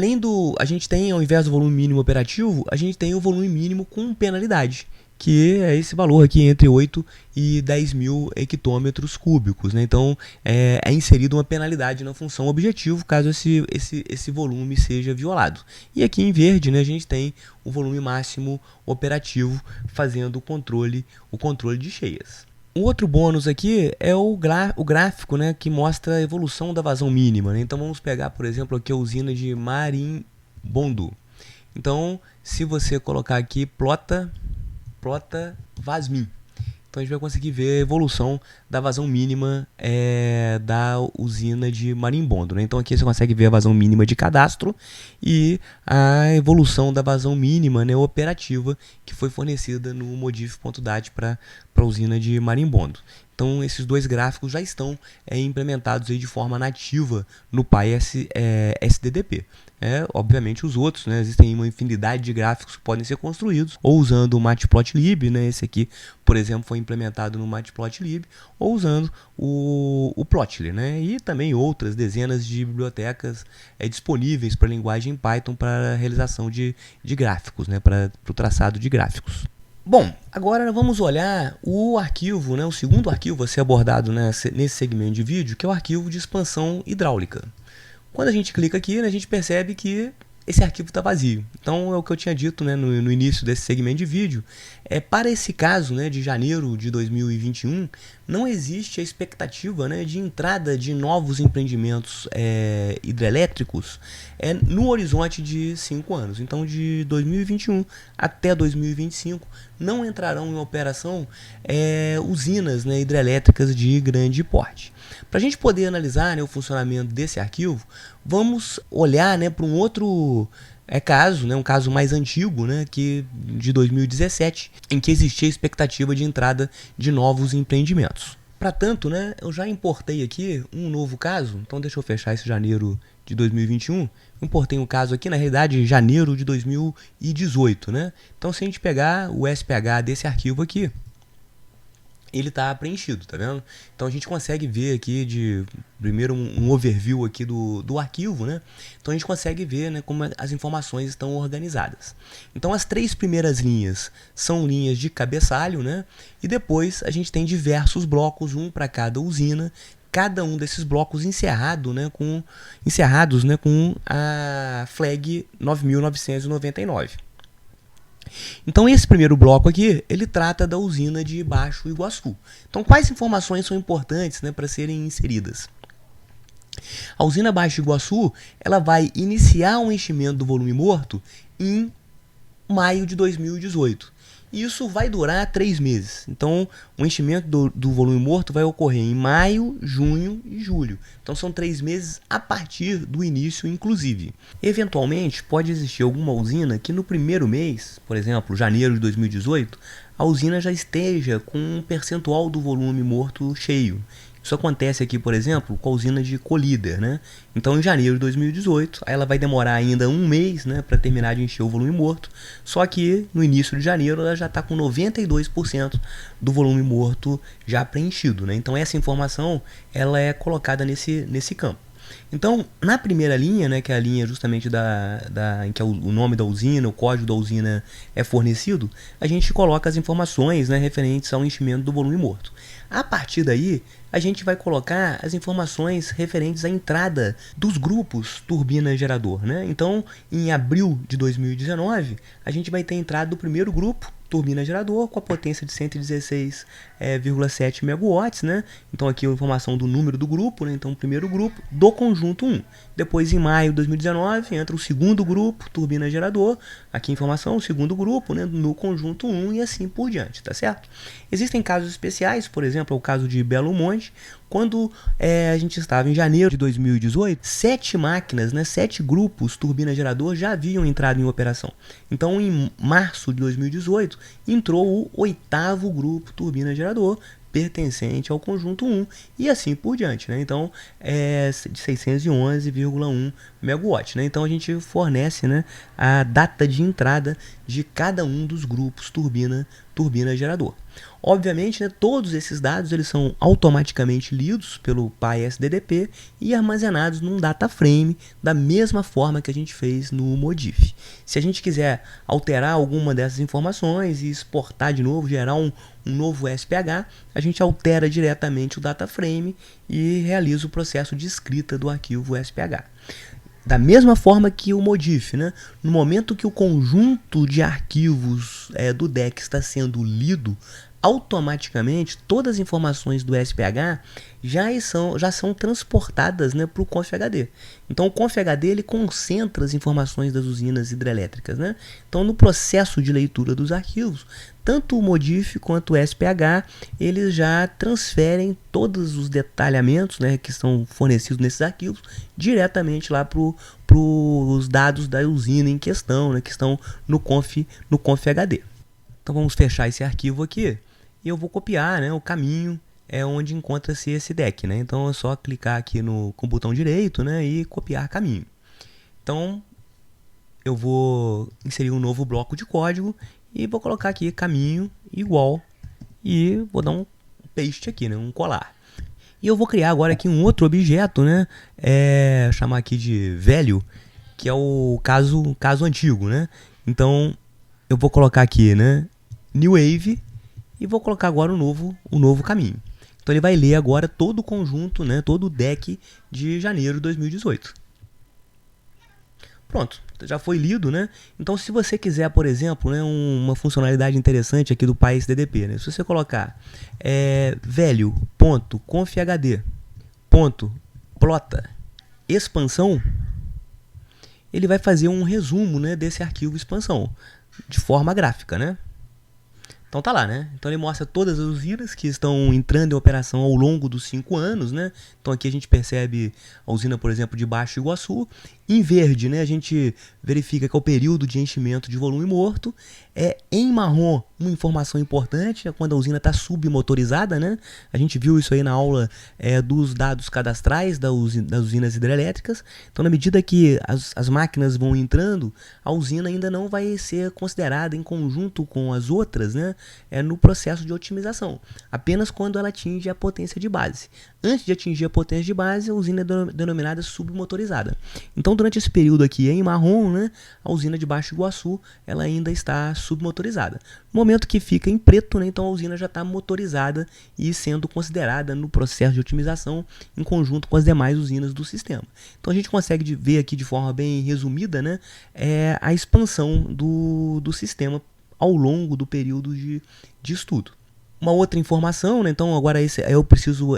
[SPEAKER 1] tem, ao invés do volume mínimo operativo, a gente tem o volume mínimo com penalidade, que é esse valor aqui entre 8 e 10 mil hectômetros cúbicos, né? Então é inserida uma penalidade na função objetivo caso esse volume seja violado. E aqui em verde, né, a gente tem o volume máximo operativo fazendo o controle de cheias. Um outro bônus aqui é o gráfico, né, que mostra a evolução da vazão mínima, né? Então vamos pegar, por exemplo, aqui a usina de Marimbondo. Então, se você colocar aqui plota VASMIN, então a gente vai conseguir ver a evolução da vazão mínima da usina de Marimbondo, né? Então aqui você consegue ver a vazão mínima de cadastro e a evolução da vazão mínima, né, operativa que foi fornecida no modif.dat para a usina de Marimbondo. Então esses dois gráficos já estão implementados aí de forma nativa no PySDDP. Obviamente os outros, né, existem uma infinidade de gráficos que podem ser construídos ou usando o Matplotlib, né, esse aqui, por exemplo, foi implementado no Matplotlib, ou usando o Plotly, né, e também outras dezenas de bibliotecas disponíveis para a linguagem Python para a realização de gráficos, né, para o traçado de gráficos. Bom, agora vamos olhar o arquivo, né, o segundo arquivo a ser abordado nesse segmento de vídeo, que é o arquivo de expansão hidráulica. Quando a gente clica aqui, né, a gente percebe que esse arquivo está vazio. Então é o que eu tinha dito, né, no início desse segmento de vídeo. Para esse caso, né, de janeiro de 2021, não existe a expectativa, né, de entrada de novos empreendimentos hidrelétricos no horizonte de 5 anos. Então de 2021 até 2025 não entrarão em operação usinas, né, hidrelétricas de grande porte. Para a gente poder analisar, né, o funcionamento desse arquivo, vamos olhar, né, para um outro caso, né, um caso mais antigo, né, que de 2017, em que existia a expectativa de entrada de novos empreendimentos. Para tanto, né, eu já importei aqui um novo caso, então deixa eu fechar esse janeiro de 2021. Eu importei um caso aqui, na realidade, janeiro de 2018, né? Então, se a gente pegar o SPH desse arquivo aqui, ele está preenchido, tá vendo? Então a gente consegue ver aqui primeiro um overview aqui do arquivo, né? Então a gente consegue ver, né, como as informações estão organizadas. Então as 3 primeiras linhas são linhas de cabeçalho, né? E depois a gente tem diversos blocos, um para cada usina, cada um desses blocos encerrados, né, com a flag 9999. Então esse primeiro bloco aqui, ele trata da usina de Baixo Iguaçu. Então quais informações são importantes, né, para serem inseridas? A usina Baixo Iguaçu, ela vai iniciar o enchimento do volume morto em maio de 2018. Isso vai durar 3 meses. Então, o enchimento do volume morto vai ocorrer em maio, junho e julho. Então, são 3 meses a partir do início, inclusive. Eventualmente, pode existir alguma usina que no primeiro mês, por exemplo, janeiro de 2018, a usina já esteja com um percentual do volume morto cheio. Isso acontece aqui, por exemplo, com a usina de Colíder, né? Então, em janeiro de 2018, ela vai demorar ainda um mês, né, para terminar de encher o volume morto. Só que no início de janeiro ela já está com 92% do volume morto já preenchido, né? Então, essa informação ela é colocada nesse campo. Então, na primeira linha, né, que é a linha justamente em que o nome da usina, o código da usina é fornecido, a gente coloca as informações, né, referentes ao enchimento do volume morto. A partir daí, a gente vai colocar as informações referentes à entrada dos grupos turbina-gerador, né? Então, em abril de 2019, a gente vai ter entrada do primeiro grupo, turbina-gerador, com a potência de 116,7 megawatts, né? Então, aqui a informação do número do grupo, né? Então, o primeiro grupo do conjunto 1. Depois, em maio de 2019, entra o segundo grupo, turbina-gerador. Aqui a informação, o segundo grupo, né? No conjunto 1 e assim por diante, tá certo? Existem casos especiais, por exemplo, o caso de Belo Monte, quando a gente estava em janeiro de 2018, 7 máquinas, né, 7 grupos turbina-gerador já haviam entrado em operação. Então, em março de 2018, entrou o 8º grupo turbina-gerador, pertencente ao conjunto 1 e assim por diante, né? Então, de 611,1 megawatts, né? Então, a gente fornece, né, a data de entrada de cada um dos grupos turbina-gerador. Obviamente, né, todos esses dados eles são automaticamente lidos pelo PySDDP e armazenados num data frame da mesma forma que a gente fez no Modif. Se a gente quiser alterar alguma dessas informações e exportar de novo, gerar um novo SPH, a gente altera diretamente o data frame e realiza o processo de escrita do arquivo SPH. Da mesma forma que o Modif, né? No momento que o conjunto de arquivos do DEC está sendo lido, automaticamente todas as informações do SPH já são transportadas, né, para o ConfHD. Então o ConfHD ele concentra as informações das usinas hidrelétricas, né? Então no processo de leitura dos arquivos, tanto o Modif quanto o SPH eles já transferem todos os detalhamentos, né, que são fornecidos nesses arquivos diretamente lá para os dados da usina em questão, né, que estão no ConfHD. Então vamos fechar esse arquivo aqui e eu vou copiar, né, o caminho onde encontra-se esse DEC, né? Então é só clicar aqui com o botão direito, né, e copiar caminho. Então eu vou inserir um novo bloco de código e vou colocar aqui caminho igual e vou dar um paste aqui, né, um colar. E eu vou criar agora aqui um outro objeto, né, chamar aqui de velho, que é o caso antigo, né? Então eu vou colocar aqui, né, new wave e vou colocar agora um novo caminho. Então ele vai ler agora todo o conjunto, né, todo o DEC de janeiro de 2018. Pronto, já foi lido, né? Então se você quiser, por exemplo, né, uma funcionalidade interessante aqui do PySDDP, né, se você colocar velho.confhd.plota expansão, ele vai fazer um resumo, né, desse arquivo expansão de forma gráfica, né? Então tá lá, né? Então ele mostra todas as usinas que estão entrando em operação ao longo dos 5 anos, né? Então aqui a gente percebe a usina, por exemplo, de Baixo Iguaçu. Em verde, né, a gente verifica que é o período de enchimento de volume morto. Em marrom, uma informação importante é quando a usina está submotorizada, né? A gente viu isso aí na aula dos dados cadastrais das usinas hidrelétricas. Então, na medida que as máquinas vão entrando, a usina ainda não vai ser considerada em conjunto com as outras, né? No processo de otimização, apenas quando ela atinge a potência de base. Antes de atingir a potência de base, a usina é denominada submotorizada. Então, durante esse período aqui em marrom, né, a usina de Baixo Iguaçu ela ainda está submotorizada. No momento que fica em preto, né, então a usina já está motorizada e sendo considerada no processo de otimização em conjunto com as demais usinas do sistema. Então a gente consegue ver aqui de forma bem resumida, né, a expansão do sistema ao longo do período de estudo. Uma outra informação, né? Então agora eu preciso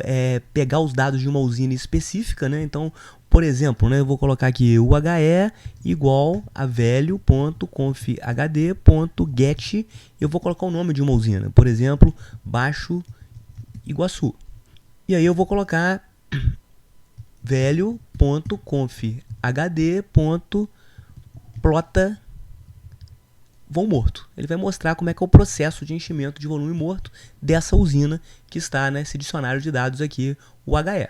[SPEAKER 1] pegar os dados de uma usina específica, né? Então, por exemplo, né, eu vou colocar aqui o HE igual a velho.confhd.get. Eu vou colocar o nome de uma usina, por exemplo, Baixo Iguaçu. E aí eu vou colocar velho.confhd.plota volume morto. Ele vai mostrar como é que é o processo de enchimento de volume morto dessa usina que está nesse dicionário de dados aqui, o HE.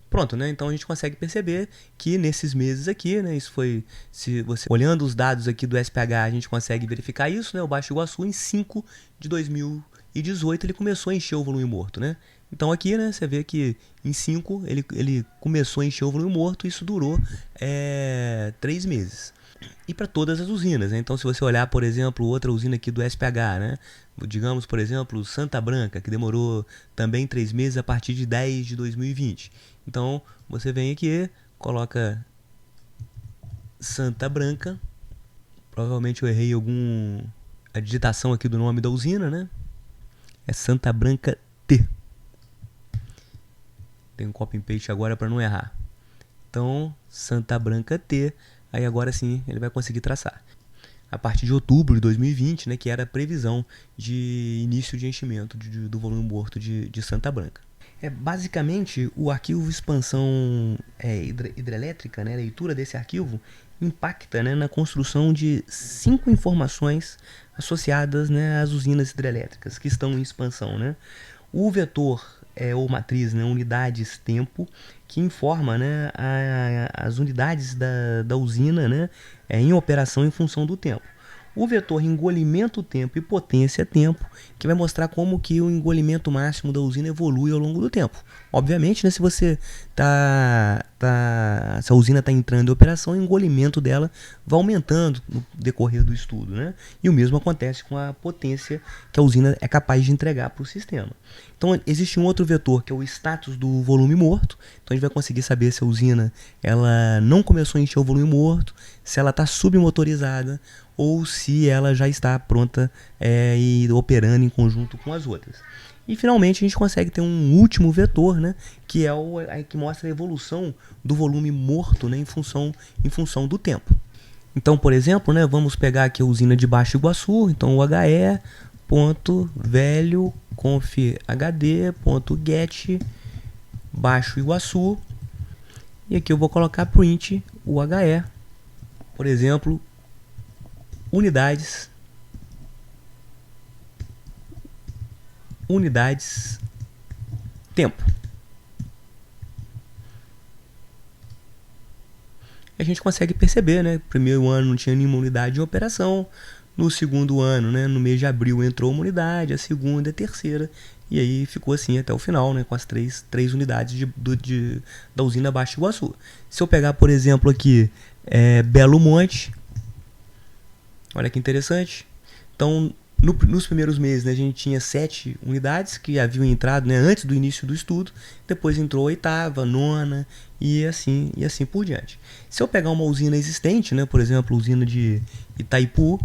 [SPEAKER 1] Pronto, né? Então a gente consegue perceber que nesses meses aqui, né? Isso foi, se você olhando os dados aqui do SPH, a gente consegue verificar isso, né? O Baixo Iguaçu em 5 de 2018 ele começou a encher o volume morto, né? Então aqui, né, você vê que em 5 ele começou a encher o volume morto e isso durou 3 meses. E para todas as usinas, né? Então se você olhar, por exemplo, outra usina aqui do SPH, né? Digamos, por exemplo, Santa Branca, que demorou também 3 meses a partir de 10 de 2020. Então você vem aqui, coloca Santa Branca, provavelmente eu errei a digitação aqui do nome da usina, né? É Santa Branca T. Tem um copy and paste agora para não errar. Então, Santa Branca T, aí agora sim ele vai conseguir traçar. A partir de outubro de 2020, né, que era a previsão de início de enchimento do volume morto de Santa Branca. Basicamente, o arquivo expansão hidrelétrica, né, a leitura desse arquivo, impacta, né, na construção de 5 informações associadas, né, às usinas hidrelétricas que estão em expansão, né? O vetor ou matriz, né, unidades tempo, que informa, né, as unidades da usina, né, em operação em função do tempo. O vetor engolimento tempo e potência tempo, que vai mostrar como que o engolimento máximo da usina evolui ao longo do tempo. Obviamente, né, se você se a usina está entrando em operação, o engolimento dela vai aumentando no decorrer do estudo, né? E o mesmo acontece com a potência que a usina é capaz de entregar para o sistema. Então existe um outro vetor que é o status do volume morto. Então a gente vai conseguir saber se a usina ela não começou a encher o volume morto, se ela está submotorizada ou se ela já está pronta e operando em conjunto com as outras. E finalmente a gente consegue ter um último vetor, né, que é que mostra a evolução do volume morto, né, em função do tempo. Então, por exemplo, né, vamos pegar aqui a usina de Baixo Iguaçu, então o HE.velho.confhd.get Baixo Iguaçu, e aqui eu vou colocar print o HE, por exemplo, unidades tempo. A gente consegue perceber, né? Primeiro ano não tinha nenhuma unidade de operação, no segundo ano, né, no mês de abril entrou uma unidade, a segunda e a terceira, e aí ficou assim até o final, né, com as três unidades da usina Baixo Iguaçu. Se eu pegar, por exemplo, aqui Belo Monte, olha que interessante. Então, nos primeiros meses, né, a gente tinha 7 unidades que haviam entrado, né, antes do início do estudo, depois entrou a 8ª, 9ª e assim por diante. Se eu pegar uma usina existente, né, por exemplo, a usina de Itaipu,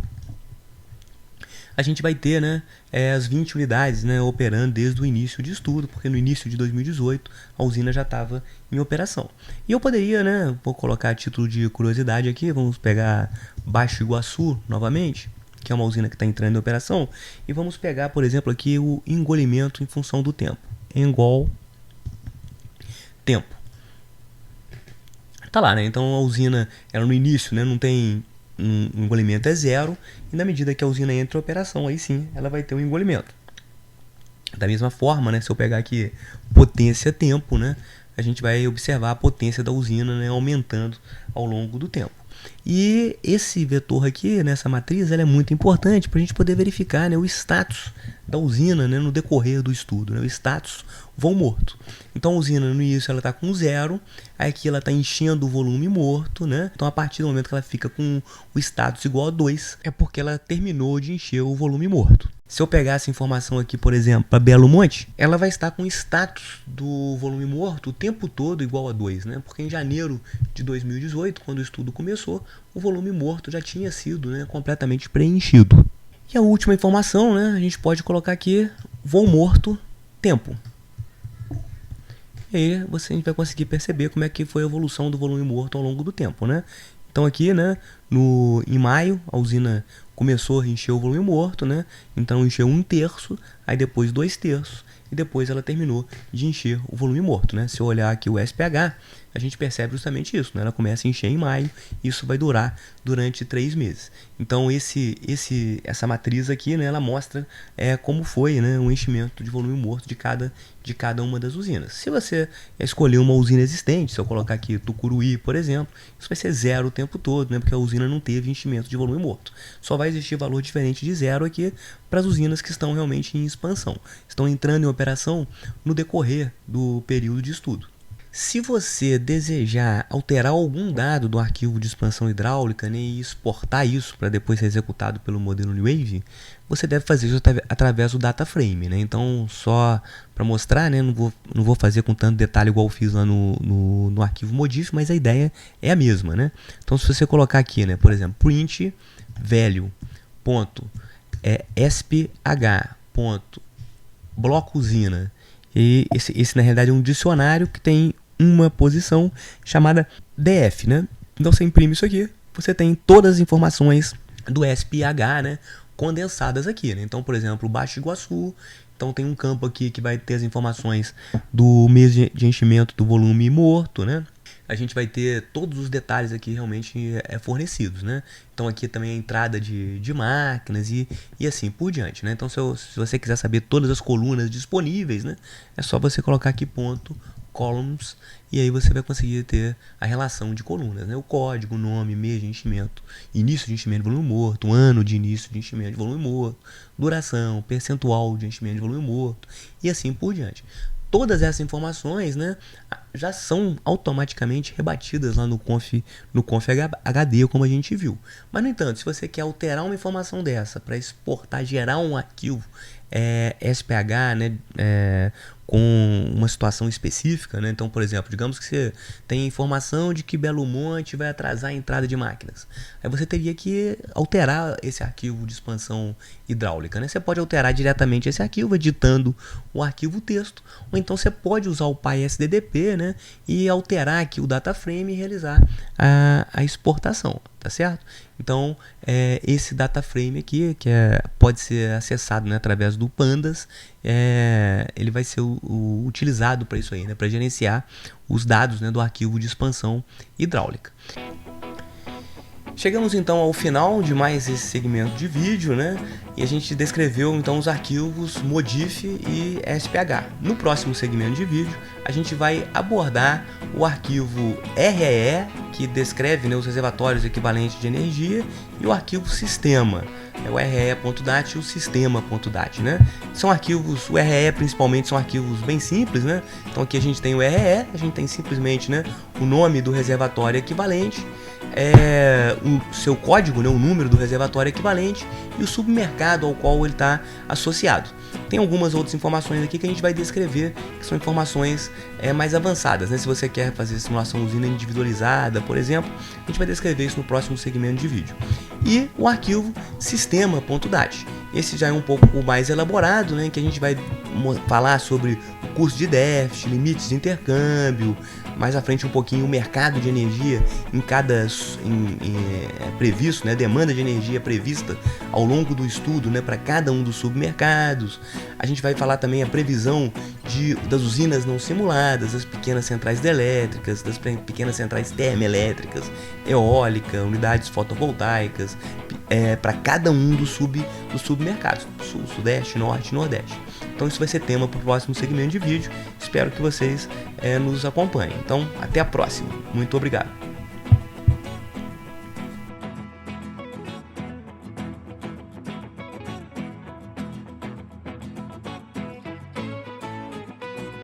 [SPEAKER 1] a gente vai ter, né, as 20 unidades, né, operando desde o início de estudo, porque no início de 2018 a usina já estava em operação. E eu poderia, né, vou colocar a título de curiosidade aqui, vamos pegar Baixo Iguaçu novamente. que é uma usina que está entrando em operação, e vamos pegar, por exemplo, aqui o engolimento em função do tempo. Engol tempo. Tá lá, né? Então a usina, ela no início, né, não tem um engolimento, é zero, e na medida que a usina entra em operação, aí sim ela vai ter um engolimento. Da mesma forma, né, se eu pegar aqui potência tempo, né, a gente vai observar a potência da usina, né, aumentando ao longo do tempo. E esse vetor aqui, nessa matriz, ela é muito importante para a gente poder verificar, né, o status da usina, né, no decorrer do estudo, né, o status voo morto. Então a usina no início ela está com 0, aqui ela está enchendo o volume morto, né? Então a partir do momento que ela fica com o status igual a 2, é porque ela terminou de encher o volume morto. Se eu pegar essa informação aqui, por exemplo, para Belo Monte, ela vai estar com o status do volume morto o tempo todo igual a 2, né? Porque em janeiro de 2018, quando o estudo começou, o volume morto já tinha sido, né, completamente preenchido. E a última informação, né, a gente pode colocar aqui, voo morto, tempo. E aí a gente vai conseguir perceber como é que foi a evolução do volume morto ao longo do tempo, né? Então aqui, né, em maio, a usina começou a encher o volume morto, né? Então encheu 1/3, aí depois 2/3, e depois ela terminou de encher o volume morto, né? Se eu olhar aqui o SPH, a gente percebe justamente isso, né? Ela começa a encher em maio, e isso vai durar durante 3 meses. Então essa matriz aqui, né, ela mostra como foi, né, o enchimento de volume morto de cada uma das usinas. Se você escolher uma usina existente, se eu colocar aqui Tucuruí, por exemplo, isso vai ser 0 o tempo todo, né, porque a usina não teve enchimento de volume morto. Só vai existir valor diferente de 0 aqui para as usinas que estão realmente em expansão, estão entrando em operação no decorrer do período de estudo. Se você desejar alterar algum dado do arquivo de expansão hidráulica, né, e exportar isso para depois ser executado pelo modelo New Wave, você deve fazer isso através do data frame, né? Então, só para mostrar, né, não vou fazer com tanto detalhe igual eu fiz lá no arquivo modif, mas a ideia é a mesma, né? Então, se você colocar aqui, né, por exemplo, print value ponto sph ponto bloco usina, e esse na realidade é um dicionário que tem uma posição chamada df, né? Então você imprime isso aqui, você tem todas as informações do SPH, né, condensadas aqui, né? Então, por exemplo, Baixo Iguaçu, então tem um campo aqui que vai ter as informações do mês de enchimento do volume morto, né? A gente vai ter todos os detalhes aqui realmente fornecidos, né? Então aqui também a entrada de máquinas e assim por diante, né? Então se você quiser saber todas as colunas disponíveis, né, é só você colocar aqui ponto columns, e aí você vai conseguir ter a relação de colunas, né? O código, nome, mês de enchimento, início de enchimento de volume morto, ano de início de enchimento de volume morto, duração, percentual de enchimento de volume morto e assim por diante. Todas essas informações, né, já são automaticamente rebatidas lá no conf HD, como a gente viu. Mas, no entanto, se você quer alterar uma informação dessa para exportar, gerar um arquivo SPH, né, com uma situação específica, né? Então, por exemplo, digamos que você tem informação de que Belo Monte vai atrasar a entrada de máquinas. Aí você teria que alterar esse arquivo de expansão hidráulica, né? Você pode alterar diretamente esse arquivo, editando o arquivo texto, ou então você pode usar o PySDDP, né, e alterar aqui o data frame e realizar a exportação, tá certo? Então, esse data frame aqui, que pode ser acessado, né, através do Pandas, ele vai ser utilizado para isso aí, né, para gerenciar os dados, né, do arquivo de expansão hidráulica. Chegamos então ao final de mais esse segmento de vídeo, né? E a gente descreveu então os arquivos modif e SPH. No próximo segmento de vídeo, a gente vai abordar o arquivo REE, que descreve, né, os reservatórios equivalentes de energia, e o arquivo sistema, o REE.dat e o sistema.dat, né? São arquivos, o REE principalmente são arquivos bem simples, né? Então aqui a gente tem o REE, a gente tem simplesmente, né, o nome do reservatório equivalente, o seu código, né, o número do reservatório equivalente e o submercado ao qual ele está associado. Tem algumas outras informações aqui que a gente vai descrever, que são informações mais avançadas, né? Se você quer fazer simulação usina individualizada, por exemplo, a gente vai descrever isso no próximo segmento de vídeo. E o arquivo sistema.dat, Esse já é um pouco mais elaborado, né, que a gente vai falar sobre o curso de déficit, limites de intercâmbio, mais à frente um pouquinho o mercado de energia em cada previsto, né, demanda de energia prevista ao longo do estudo, né, para cada um dos submercados. A gente vai falar também a previsão das usinas não simuladas, das pequenas centrais hidrelétricas, das pequenas centrais termoelétricas, eólica, unidades fotovoltaicas, para cada um dos submercados, Sul, Sudeste, Norte e Nordeste. Então isso vai ser tema para o próximo segmento de vídeo. Espero que vocês nos acompanhem. Então, até a próxima. Muito obrigado.